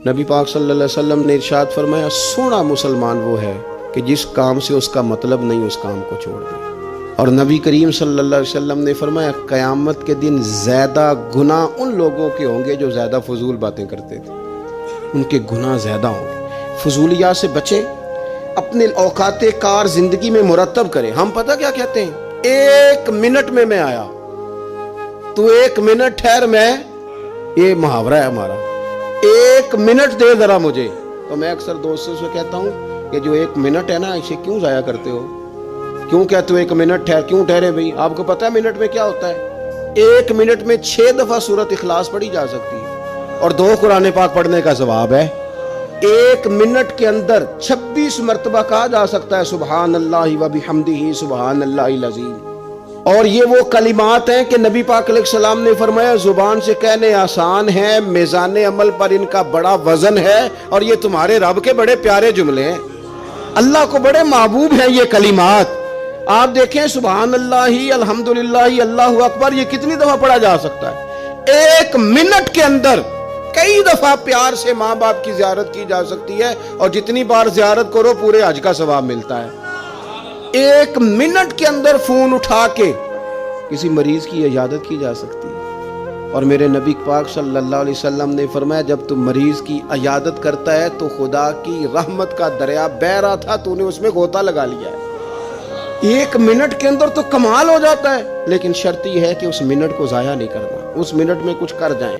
نبی پاک صلی اللہ علیہ وسلم نے ارشاد فرمایا، سونا مسلمان وہ ہے کہ جس کام سے اس کا مطلب نہیں اس کام کو چھوڑ دے۔ اور نبی کریم صلی اللہ علیہ وسلم نے فرمایا، قیامت کے دن زیادہ گناہ ان لوگوں کے ہوں گے جو زیادہ فضول باتیں کرتے تھے، ان کے گناہ زیادہ ہوں گے۔ فضولیات سے بچیں، اپنے اوقات کار زندگی میں مرتب کریں۔ ہم پتہ کیا کہتے ہیں، 1 منٹ میں آیا، تو 1 منٹ ٹھہر، میں یہ محاورہ ہے ہمارا، 1 منٹ دے ذرا مجھے۔ تو میں اکثر دوستوں سے کہتا ہوں کہ جو 1 منٹ ہے نا، اسے کیوں ضائع کرتے ہو؟ کیوں کہتے ہو 1 منٹ ٹھہر؟ کیوں ٹھہرے بھائی؟ آپ کو پتہ ہے منٹ میں کیا ہوتا ہے؟ 1 منٹ میں 6 دفعہ سورۃ اخلاص پڑھی جا سکتی ہے، اور 2 قرآن پاک پڑھنے کا ثواب ہے۔ 1 منٹ کے اندر 26 مرتبہ کہا جا سکتا ہے سبحان اللہ و بحمدہ سبحان اللہ العظیم۔ اور یہ وہ کلمات ہیں کہ نبی پاک علیہ السلام نے فرمایا، زبان سے کہنے آسان ہے، میزان عمل پر ان کا بڑا وزن ہے، اور یہ تمہارے رب کے بڑے پیارے جملے ہیں، اللہ کو بڑے محبوب ہیں یہ کلمات۔ آپ دیکھیں، سبحان اللہ، الحمدللہ، اللہ اکبر، یہ کتنی دفعہ پڑھا جا سکتا ہے؟ 1 منٹ کے اندر کئی دفعہ پیار سے ماں باپ کی زیارت کی جا سکتی ہے، اور جتنی بار زیارت کرو پورے حج کا ثواب ملتا ہے۔ 1 منٹ کے اندر فون اٹھا کے کسی مریض کی عیادت کی جا سکتی ہے۔ اور میرے نبی پاک صلی اللہ علیہ وسلم نے فرمایا، جب تم مریض کی عیادت کرتا ہے تو خدا کی رحمت کا دریا بہہ رہا تھا، تو نے اس میں غوطہ لگا لیا ہے۔ 1 منٹ کے اندر تو کمال ہو جاتا ہے، لیکن شرط یہ ہے کہ اس منٹ کو ضائع نہیں کرنا، اس منٹ میں کچھ کر جائیں۔